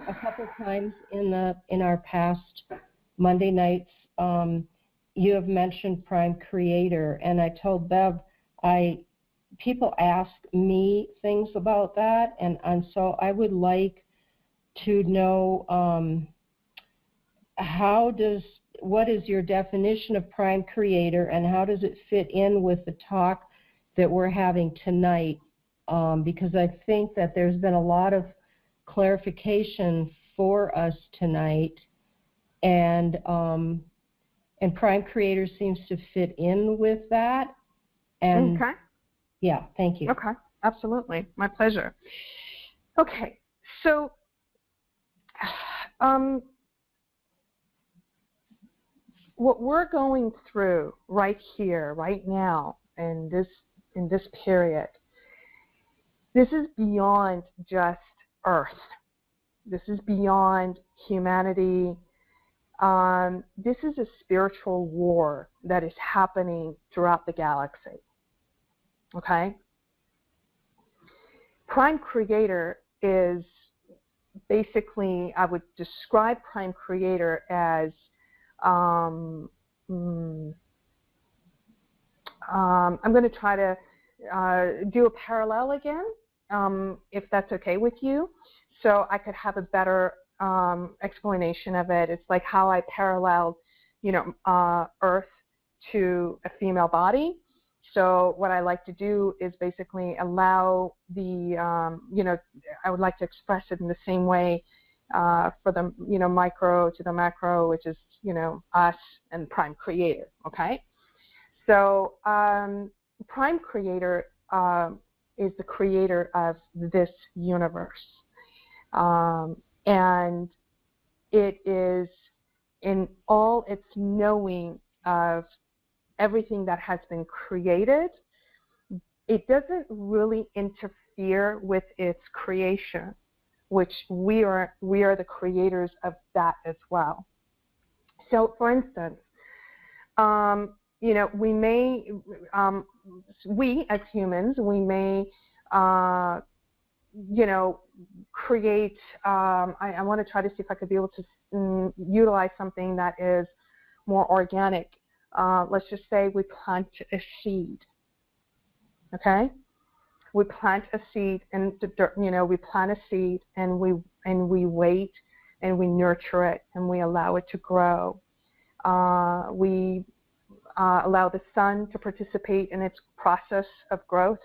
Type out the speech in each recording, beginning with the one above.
a couple times in our past Monday nights, you have mentioned Prime Creator, and I told Bev people ask me things about that, and so I would like to know what is your definition of Prime Creator, and how does it fit in with the talk that we're having tonight? Because I think that there's been a lot of clarification for us tonight, and Prime Creator seems to fit in with that. And okay. Yeah, thank you. Okay, absolutely. My pleasure. Okay, so what we're going through right here, right now, in this period, this is beyond just Earth. This is beyond humanity. This is a spiritual war that is happening throughout the galaxy. Okay? Prime Creator is basically, I would describe Prime Creator as I'm going to try to do a parallel again, if that's okay with you, so I could have a better explanation of it. It's like how I paralleled, Earth to a female body. So what I like to do is basically allow the, I would like to express it in the same way for the, micro to the macro, which is, us and Prime Creator, okay? So Prime Creator is the creator of this universe. And it is in all its knowing of everything that has been created. It doesn't really interfere with its creation, which we are the creators of that as well. So, for instance, we may, we as humans, we may, create, I want to try to see if I could be able to utilize something that is more organic. Let's just say we plant a seed, okay? We plant a seed, and we plant a seed, and we wait, and we nurture it, and we allow it to grow. We allow the sun to participate in its process of growth.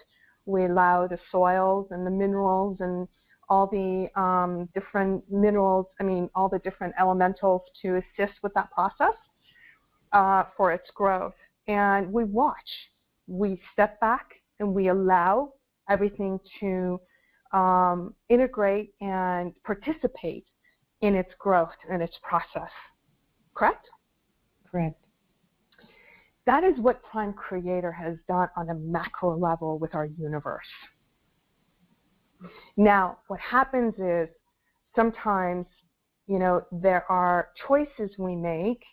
We allow the soils and the minerals and all the different minerals, all the different elementals to assist with that process for its growth. And we watch. We step back and we allow everything to integrate and participate in its growth and its process. Correct? Correct. That is what Prime Creator has done on a macro level with our universe. Now, what happens is sometimes, there are choices we make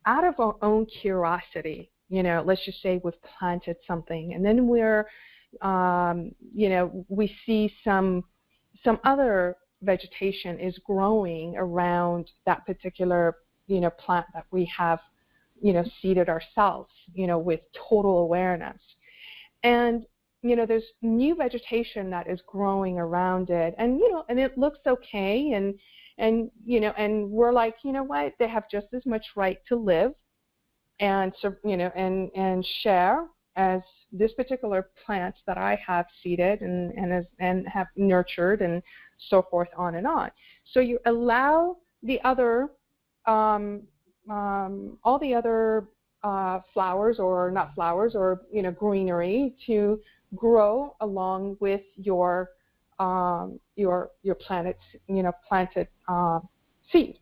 out of our own curiosity. Let's just say we've planted something, and then we're, we see some other vegetation is growing around that particular, plant that we have, seeded ourselves, with total awareness. And, there's new vegetation that is growing around it, and, and it looks okay, and we're like, what, they have just as much right to live and, and share as this particular plant that I have seeded and have nurtured and so forth, on and on. So you allow the other, all the other flowers, or not flowers, or greenery to grow along with your planted seed.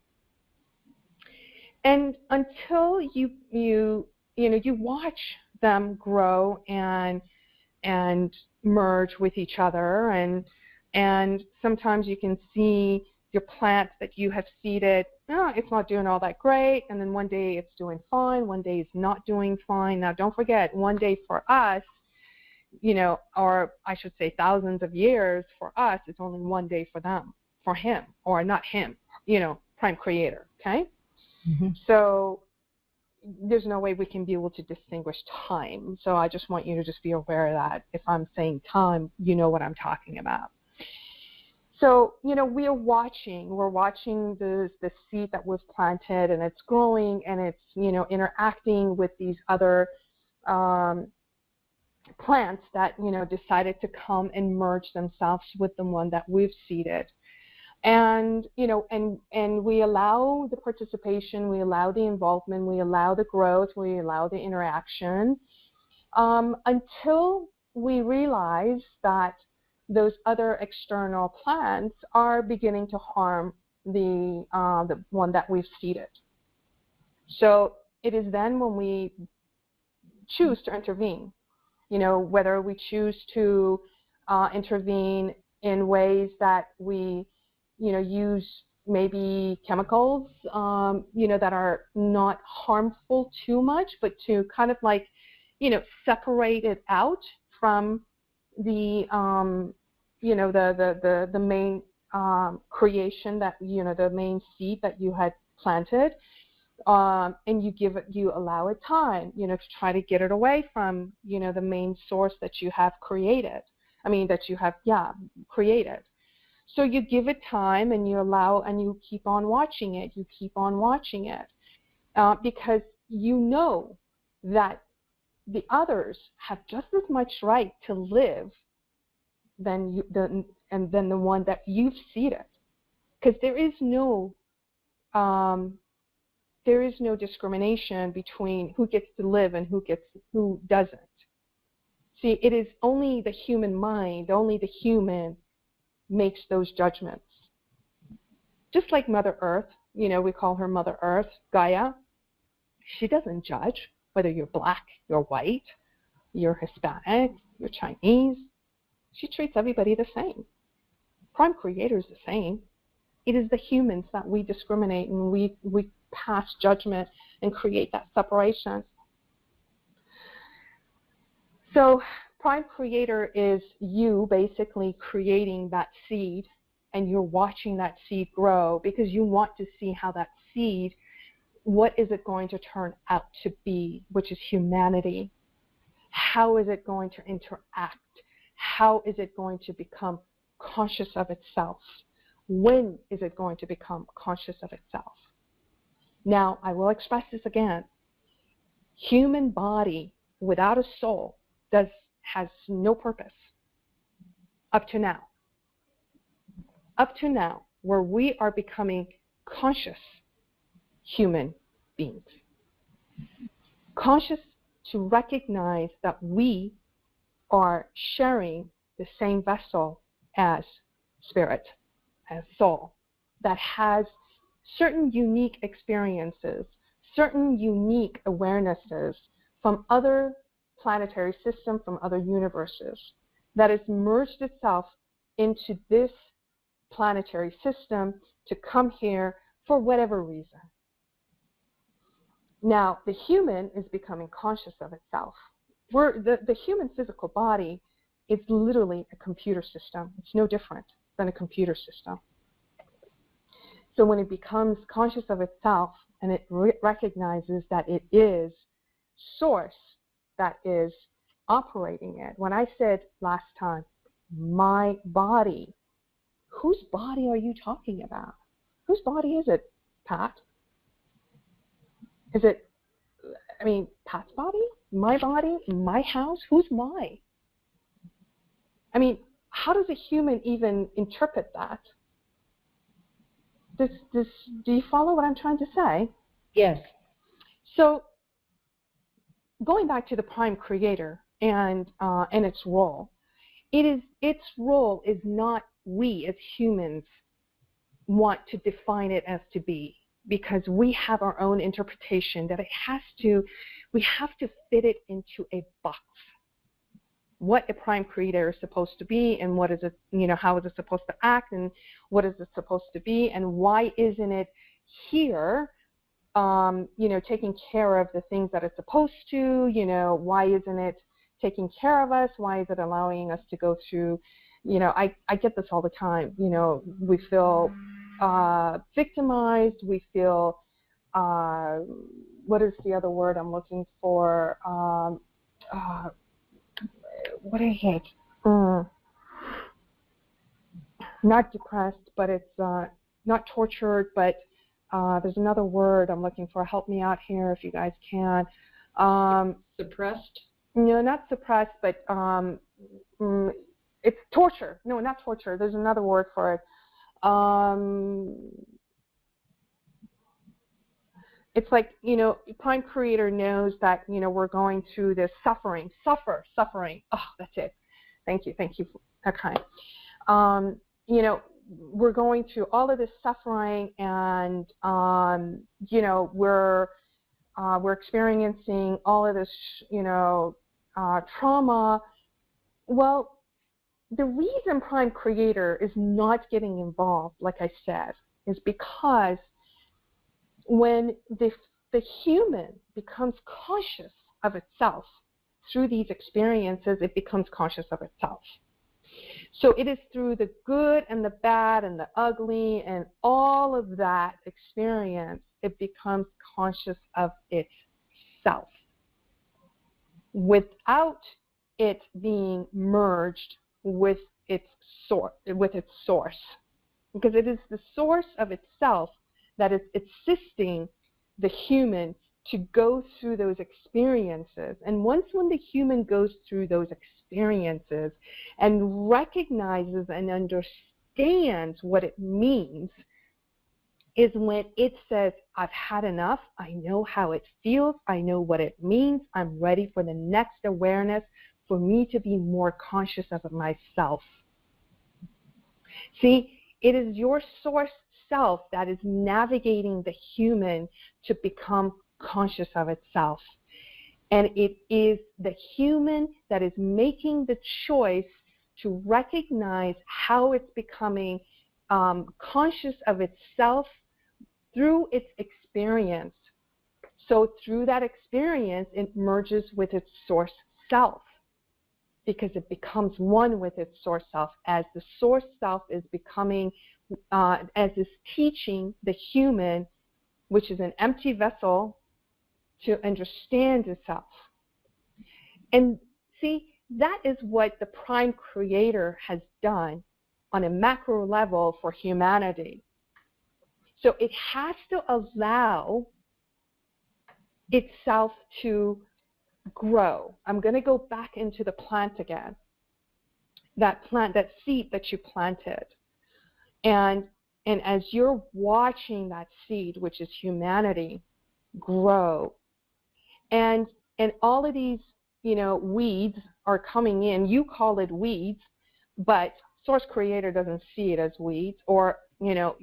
And until you watch them grow and merge with each other, and sometimes you can see your plant that you have seeded, it's not doing all that great, and then one day it's doing fine, one day it's not doing fine. Now, don't forget, one day for us, or I should say thousands of years for us, it's only one day for them, for him, or not him, prime creator, okay? Mm-hmm. So there's no way we can be able to distinguish time. So I just want you to just be aware of that. If I'm saying time, you know what I'm talking about. So, we're watching the seed that was planted, and it's growing, and it's, interacting with these other plants that, decided to come and merge themselves with the one that we've seeded. And, and we allow the participation, we allow the involvement, we allow the growth, we allow the interaction, until we realize that those other external plants are beginning to harm the one that we've seeded. So it is then when we choose to intervene, whether we choose to intervene in ways that we, use maybe chemicals, that are not harmful too much, but to kind of like, separate it out from the the main creation that, the main seed that you had planted, and you allow it time, to try to get it away from, the main source that you have created. Created. So you give it time, and you allow, and you keep on watching it. You keep on watching it, because you know that the others have just as much right to live than the one that you've seeded, because there is no discrimination between who gets to live and who doesn't. See, it is only the human mind, only the human makes those judgments. Just like Mother Earth, we call her Mother Earth, Gaia. She doesn't judge whether you're black, you're white, you're Hispanic, you're Chinese. She treats everybody the same. Prime Creator is the same. It is the humans that we discriminate, and we pass judgment and create that separation. So Prime Creator is you basically creating that seed, and you're watching that seed grow because you want to see how that seed, what is it going to turn out to be, which is humanity. How is it going to interact? How is it going to become conscious of itself? When is it going to become conscious of itself? Now, I will express this again. Human body without a soul has no purpose up to now. Up to now, where we are becoming conscious human beings. Conscious to recognize that we are sharing the same vessel as spirit, as soul, that has certain unique experiences, certain unique awarenesses from other planetary systems, from other universes, that has merged itself into this planetary system to come here for whatever reason. Now, the human is becoming conscious of itself. The human physical body is literally a computer system. It's no different than a computer system. So when it becomes conscious of itself, and it recognizes that it is source that is operating it. When I said last time, my body, whose body are you talking about? Whose body is it, Pat? Is it, Pat's body? My body? My house? Who's my? How does a human even interpret that? Do you follow what I'm trying to say? Yes. So, going back to the Prime Creator and its role, its role is not we as humans want to define it as to be, because we have our own interpretation that we have to fit it into a box. What a Prime Creator is supposed to be, and what is it, how is it supposed to act, and what is it supposed to be, and why isn't it here, taking care of the things that it's supposed to, why isn't it taking care of us, why is it allowing us to go through You know, I get this all the time. You know, we feel victimized. We feel, what is the other word I'm looking for? What is it? Not depressed, but it's not tortured, but there's another word I'm looking for. Help me out here if you guys can. Suppressed? No, not suppressed, but it's torture. No, not torture. There's another word for it. It's like, you know, Prime Creator knows that, you know, we're going through this suffering. Oh, that's it. Thank you. Okay. You know, we're going through all of this suffering, and you know, we're experiencing all of this, you know, trauma. Well, the reason Prime Creator is not getting involved, like I said, is because when the human becomes conscious of itself through these experiences, it becomes conscious of itself. So it is through the good and the bad and the ugly and all of that experience, it becomes conscious of itself, without it being merged with its source, because it is the source of itself that is assisting the human to go through those experiences. And once when the human goes through those experiences and recognizes and understands what it means, is when it says, I've had enough, I know how it feels, I know what it means, I'm ready for the next awareness, for me to be more conscious of myself. See, it is your source self that is navigating the human to become conscious of itself. And it is the human that is making the choice to recognize how it's becoming conscious of itself through its experience. So through that experience, it merges with its source self, because it becomes one with its source self, as the source self is becoming, as is teaching the human, which is an empty vessel, to understand itself. And see, that is what the Prime Creator has done on a macro level for humanity. So it has to allow itself to grow. I'm going to go back into the plant again. That plant, that seed that you planted. And as you're watching that seed, which is humanity, grow, and all of these, you know, weeds are coming in. You call it weeds, but Source Creator doesn't see it as weeds, or, you know,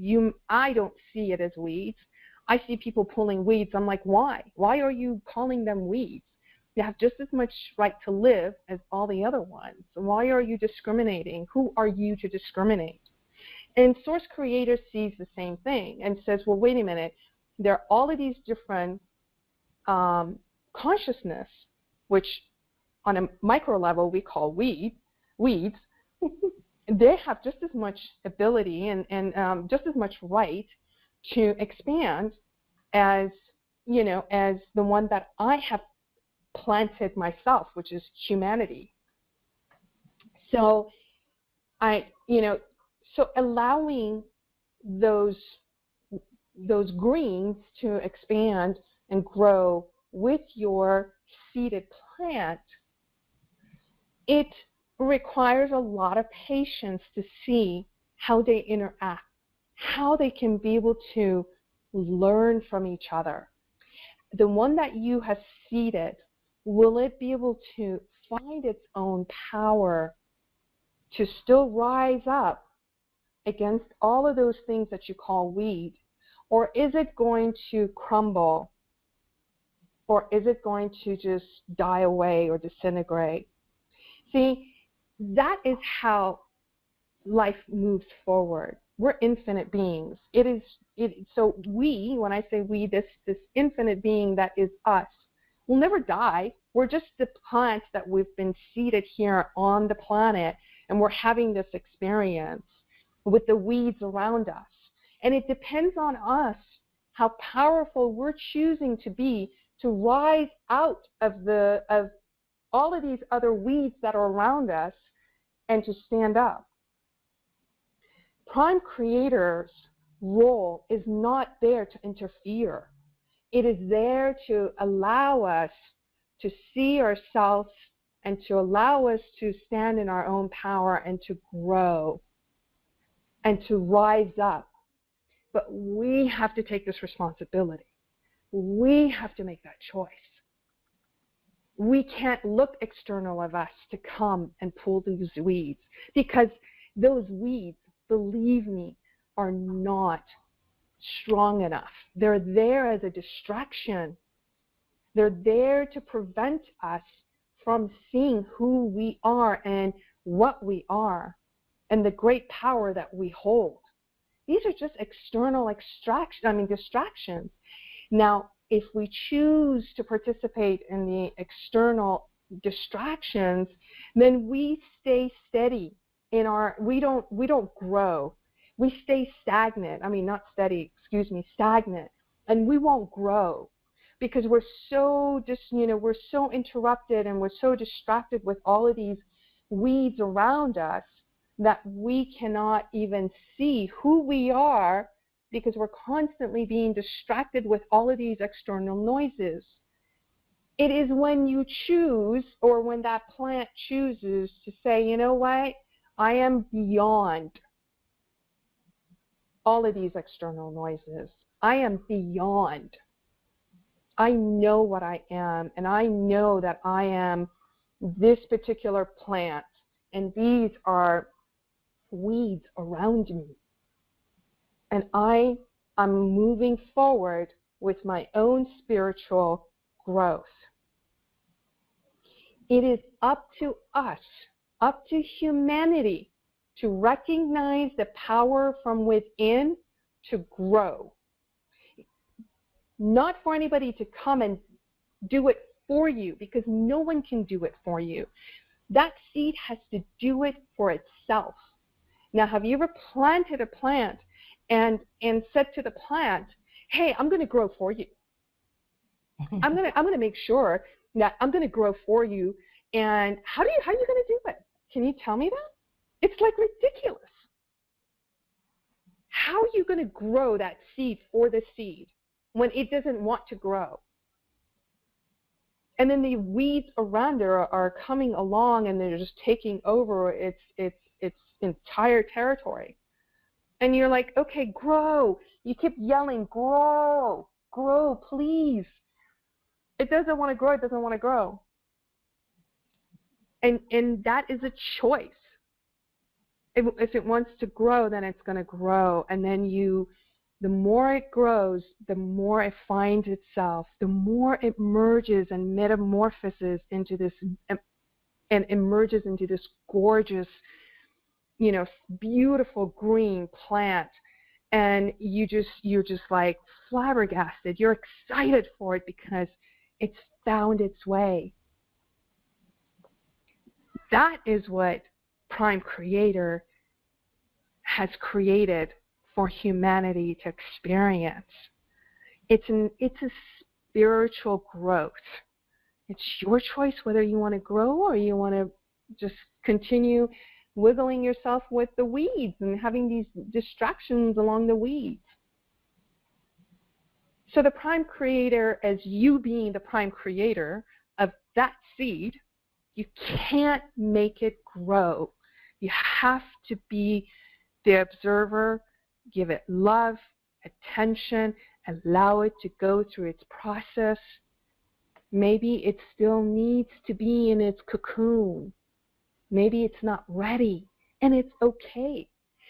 I don't see it as weeds. I see people pulling weeds. I'm like, why? Why are you calling them weeds? You have just as much right to live as all the other ones. Why are you discriminating? Who are you to discriminate? And Source Creator sees the same thing and says, well, wait a minute. There are all of these different consciousness, which on a micro level we call weeds. They have just as much ability and just as much right to expand as, you know, as the one that I have planted myself, which is humanity. So so allowing those greens to expand and grow with your seeded plant, it requires a lot of patience to see how they interact, how they can be able to learn from each other. The one that you have seeded, will it be able to find its own power to still rise up against all of those things that you call weed? Or is it going to crumble? Or is it going to just die away or disintegrate? See, that is how life moves forward. We're infinite beings. So we, when I say we, this infinite being that is us, will never die. We're just the plants that we've been seeded here on the planet and we're having this experience with the weeds around us. And it depends on us how powerful we're choosing to be to rise out of all of these other weeds that are around us and to stand up. Prime Creator's role is not there to interfere. It is there to allow us to see ourselves and to allow us to stand in our own power and to grow and to rise up. But we have to take this responsibility. We have to make that choice. We can't look external of us to come and pull these weeds, because those weeds, believe me, are not strong enough. They're there as a distraction. They're there to prevent us from seeing who we are and what we are and the great power that we hold. These are just external distractions. Now, if we choose to participate in the external distractions, then we stay steady in we don't grow. We stay stagnant. Stagnant. And we won't grow because we're so we're so interrupted and we're so distracted with all of these weeds around us that we cannot even see who we are, because we're constantly being distracted with all of these external noises. It is when you choose, or when that plant chooses to say, you know what, I am beyond all of these external noises. I am beyond. I know what I am, and I know that I am this particular plant, and these are weeds around me. And I am moving forward with my own spiritual growth. It is up to us, up to humanity, to recognize the power from within to grow. Not for anybody to come and do it for you, because no one can do it for you. That seed has to do it for itself. Now, have you ever planted a plant and said to the plant, hey, I'm going to grow for you. I'm going to make sure that I'm going to grow for you. And how are you going to do it? Can you tell me that? It's like ridiculous. How are you going to grow that seed for the seed when it doesn't want to grow? And then the weeds around it are coming along and they're just taking over its entire territory. And you're like, okay, grow. You keep yelling, grow, grow, please. It doesn't want to grow. It doesn't want to grow. And that is a choice. If it wants to grow, then it's going to grow. And then the more it grows, the more it finds itself, the more it merges and metamorphoses into this, and emerges into this gorgeous, beautiful green plant. And you're just like flabbergasted. You're excited for it because it's found its way. That is what Prime Creator has created for humanity to experience. It's a spiritual growth. It's your choice whether you want to grow or you want to just continue wiggling yourself with the weeds and having these distractions along the weeds. So the Prime Creator, as you being the Prime Creator of that seed, you can't make it grow. You have to be the observer, give it love, attention, allow it to go through its process. Maybe it still needs to be in its cocoon. Maybe it's not ready, and it's okay.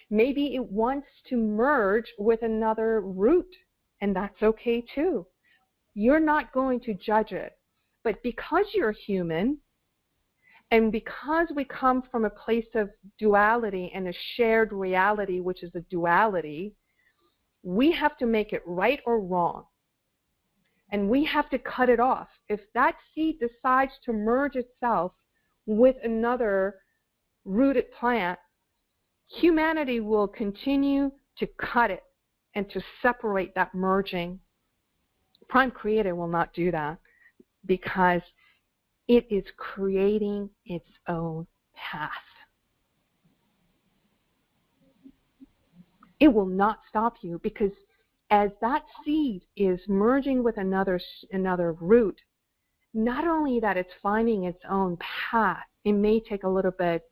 Maybe it wants to merge with another root, and that's okay too. You're not going to judge it. But because you're human, and because we come from a place of duality and a shared reality, which is a duality, we have to make it right or wrong. And we have to cut it off. If that seed decides to merge itself with another rooted plant, humanity will continue to cut it and to separate that merging. Prime Creator will not do that because it is creating its own path. It will not stop you because as that seed is merging with another root, not only that it's finding its own path, it may take a little bit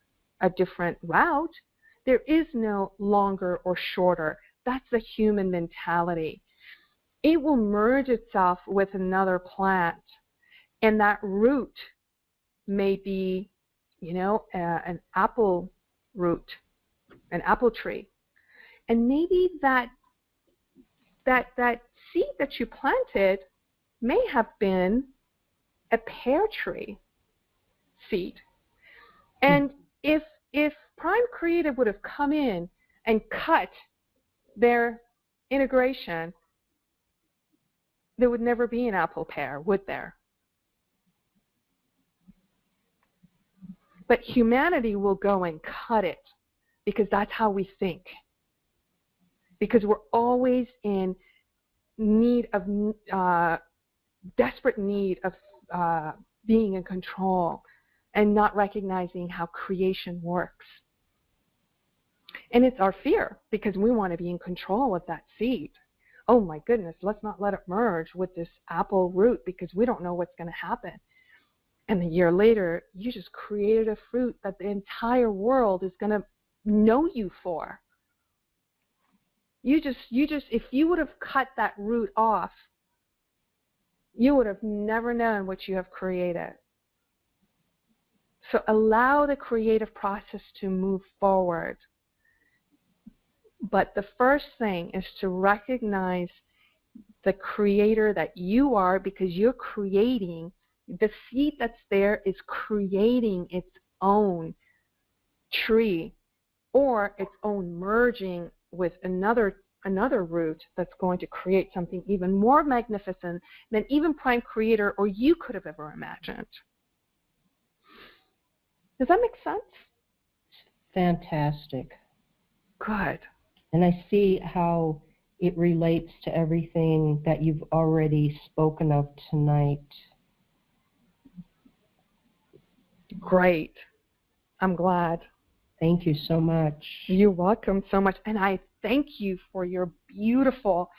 a different route. There is no longer or shorter. That's the human mentality. It will merge itself with another plant, and that root may be, an apple root, an apple tree. And maybe that seed that you planted may have been a pear tree seed. And if Prime Creative would have come in and cut their integration, there would never be an apple pear, would there? But humanity will go and cut it because that's how we think. Because we're always in need of, desperate need of being in control and not recognizing how creation works. And it's our fear because we want to be in control of that seed. Oh my goodness, let's not let it merge with this apple root because we don't know what's going to happen. And a year later, you just created a fruit that the entire world is going to know you for. You just, if you would have cut that root off, you would have never known what you have created. So allow the creative process to move forward. But the first thing is to recognize the creator that you are, because you're creating, the seed that's there is creating its own tree or its own merging with another root that's going to create something even more magnificent than even Prime Creator or you could have ever imagined. Does that make sense? Fantastic. Good. And I see how it relates to everything that you've already spoken of tonight. Great. I'm glad. Thank you so much. You're welcome so much. And I thank you for your beautiful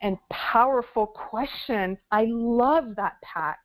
and powerful questions. I love that, Pat.